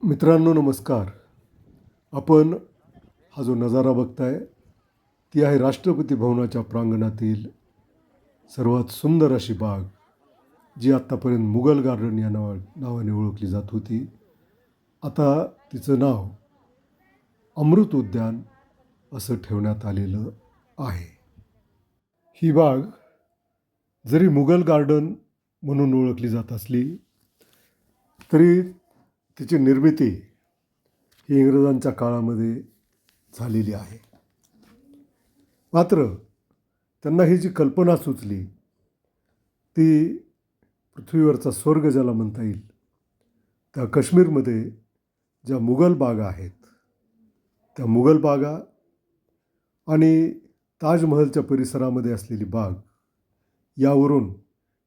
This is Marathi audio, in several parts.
मित्रांनो नमस्कार. आपण हा जो नजारा बघताय ती आहे राष्ट्रपती भवनाच्या प्रांगणातील सर्वात सुंदर अशी बाग, जी आत्तापर्यंत मुघल गार्डन या नावाने ओळखली जात होती. आता तिचं नाव अमृत उद्यान असं ठेवण्यात आलेलं आहे. ही बाग जरी मुघल गार्डन म्हणून ओळखली जात असली तरी तिची निर्मिती ही इंग्रजांच्या काळामध्ये झालेली आहे. मात्र त्यांना ही जी कल्पना सुचली ती पृथ्वीवरचा स्वर्ग ज्याला म्हणता येईल, त्या काश्मीरमध्ये ज्या मुघल बागा आहेत त्या मुघल बागा आणि ताजमहलच्या परिसरामध्ये असलेली बाग, यावरून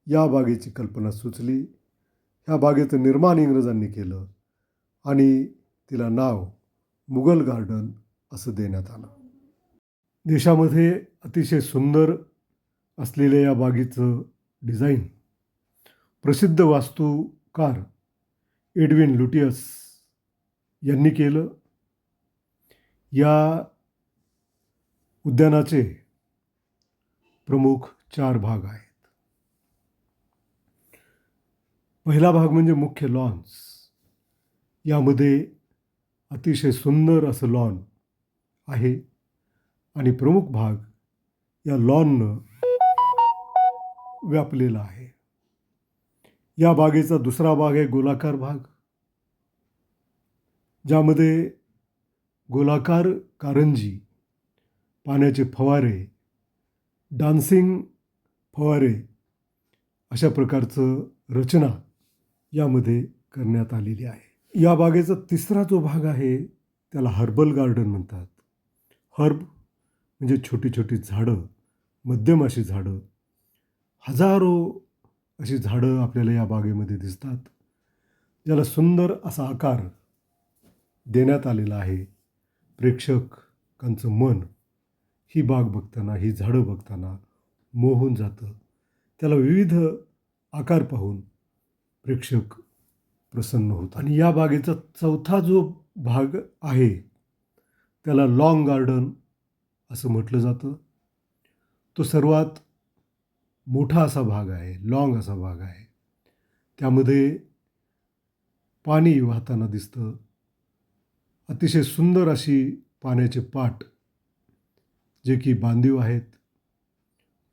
या बागेची कल्पना सुचली. ह्या बागेचं निर्माण इंग्रजांनी केलं आणि तिला नाव मुघल गार्डन असं देण्यात आलं. देशामध्ये अतिशय सुंदर असलेल्या या बागेचं डिझाईन प्रसिद्ध वास्तुकार एडविन लुटियस यांनी केलं. या उद्यानाचे प्रमुख 4 भाग आहेत. पहिला भाग म्हणजे मुख्य लॉन्स. यामध्ये अतिशय सुंदर असं लॉन आहे आणि प्रमुख भाग या लॉननं व्यापलेला आहे. या बागेचा दुसरा भाग आहे गोलाकार भाग, ज्यामध्ये गोलाकार कारंजी, पाण्याचे फवारे, डान्सिंग फवारे अशा प्रकारचं रचना यामध्ये करण्यात आलेली आहे. या बागेचा तिसरा जो भाग आहे त्याला हर्बल गार्डन म्हणतात. हर्ब म्हणजे छोटी छोटी झाडं, मध्यम अशी झाडं, हजारो अशी झाडं आपल्याला या बागेमध्ये दिसतात, ज्याला सुंदर असा आकार देण्यात आलेला आहे. प्रेक्षकांचं मन ही बाग बघताना, ही झाडं बघताना मोहून जातं. त्याला विविध आकार पाहून प्रेक्षक प्रसन्न होतात. आणि या बागेचा चौथा जो भाग आहे त्याला लॉंग गार्डन असं म्हटलं जातं. तो सर्वात मोठा असा भाग आहे, लॉंग असा भाग आहे. त्यामध्ये पाणी वाहताना दिसतं. अतिशय सुंदर अशी पाण्याचे पाट, जे की बांधीव आहेत.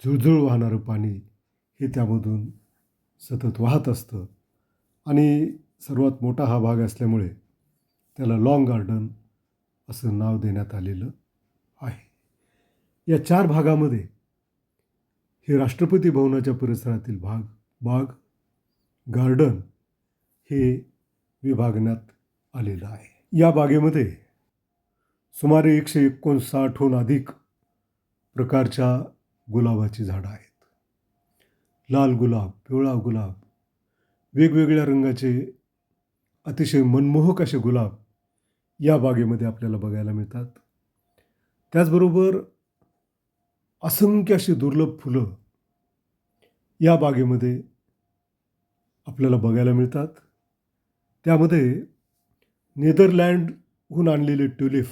झुळझुळ वाहणारं पाणी हे त्यामधून सतत वाहत असतं आणि सर्वात मोठा हा भाग असल्यामुळे त्याला लॉंग गार्डन असं नाव देण्यात आलेलं आहे. या 4 भागामध्ये हे राष्ट्रपती भवनाच्या परिसरातील बाग, गार्डन हे विभागण्यात आलेलं आहे. या बागेमध्ये सुमारे 159हून अधिक प्रकारच्या गुलाबाची झाडं आहेत. लाल गुलाब, पिवळा गुलाब, वेगवेगळ्या रंगाचे अतिशय मनमोहक असे गुलाब या बागेमध्ये आपल्याला बघायला मिळतात. त्याचबरोबर असंख्य अशी दुर्लभ फुलं या बागेमध्ये आपल्याला बघायला मिळतात. त्यामध्ये नेदरलँडहून आणलेले ट्युलिप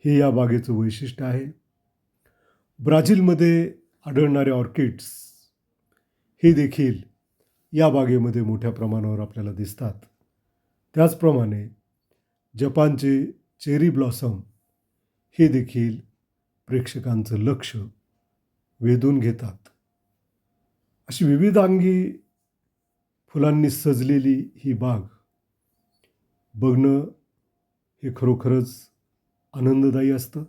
हे या बागेचं वैशिष्ट्य आहे. ब्राझीलमध्ये आढळणारे ऑर्किड्स हे देखील या बागेमध्ये मोठ्या प्रमाणावर आपल्याला दिसतात. त्याचप्रमाणे जपानचे चेरी ब्लॉसम हे देखील प्रेक्षकांचं लक्ष वेधून घेतात. अशी विविधांगी फुलांनी सजलेली ही बाग बघणं हे खरोखरच आनंददायी असतं,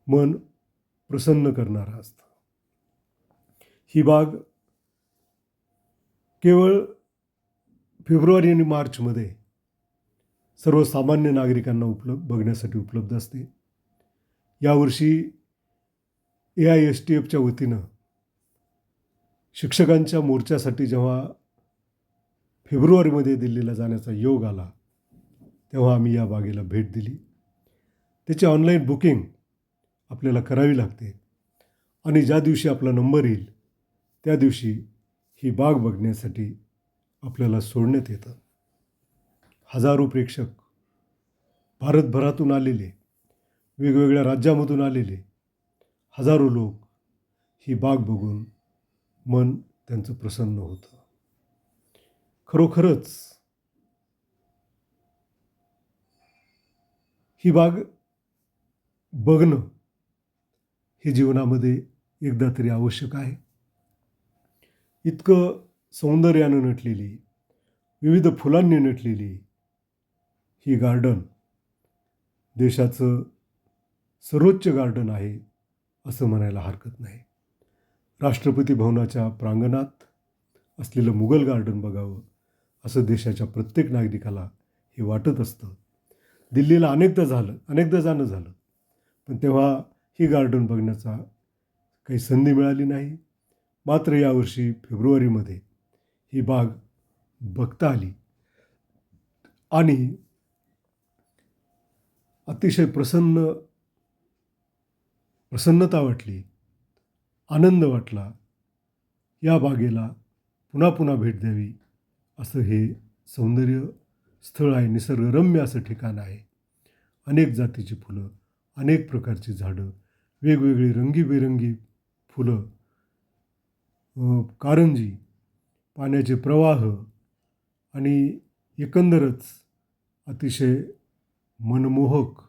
मन प्रसन्न करणारं असतं. ही बाग केवळ फेब्रुवारी आणि मार्चमध्ये सर्वसामान्य नागरिकांना बघण्यासाठी उपलब्ध असते. यावर्षी AISTFच्या वतीनं शिक्षकांच्या मोर्चासाठी जेव्हा फेब्रुवारीमध्ये दिल्लीला जाण्याचा योग आला, तेव्हा आम्ही या बागेला भेट दिली. त्याची ऑनलाईन बुकिंग आपल्याला करावी लागते आणि ज्या दिवशी आपला नंबर येईल त्या दिवशी ही बाग बघण्यासाठी आपल्याला सोडण्यात येतं. हजारो प्रेक्षक, भारतभरातून आलेले, वेगवेगळ्या राज्यामधून आलेले हजारो लोक ही बाग बघून मन त्यांचं प्रसन्न होतं. खरोखरच ही बाग बघणं हे जीवनामध्ये एकदा तरी आवश्यक आहे. इतकं सौंदर्यानं नटलेली, विविध फुलांनी नटलेली ही गार्डन देशाचं सर्वोच्च गार्डन आहे असं म्हणायला हरकत नाही. राष्ट्रपती भवनाच्या प्रांगणात असलेलं मुघल गार्डन बघावं असं देशाच्या प्रत्येक नागरिकाला हे वाटत असतं. दिल्लीला अनेकदा जाणं झालं, पण तेव्हा ही गार्डन बघण्याचा काही संधी मिळाली नाही. मात्र यावर्षी फेब्रुवारीमध्ये ही बाग बघता आली आणि अतिशय प्रसन्नता वाटली, आनंद वाटला. या बागेला पुन्हा पुन्हा भेट द्यावी असं हे सौंदर्य स्थळ आहे, निसर्गरम्य असं ठिकाण आहे. अनेक जातीची फुलं, अनेक प्रकारची झाडं, वेगवेगळी रंगीबेरंगी फुलं, कारंजी, पाण्याचे प्रवाह आणि एकंदरच अतिशय मनमोहक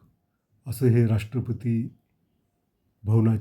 असं हे राष्ट्रपती भवनाचे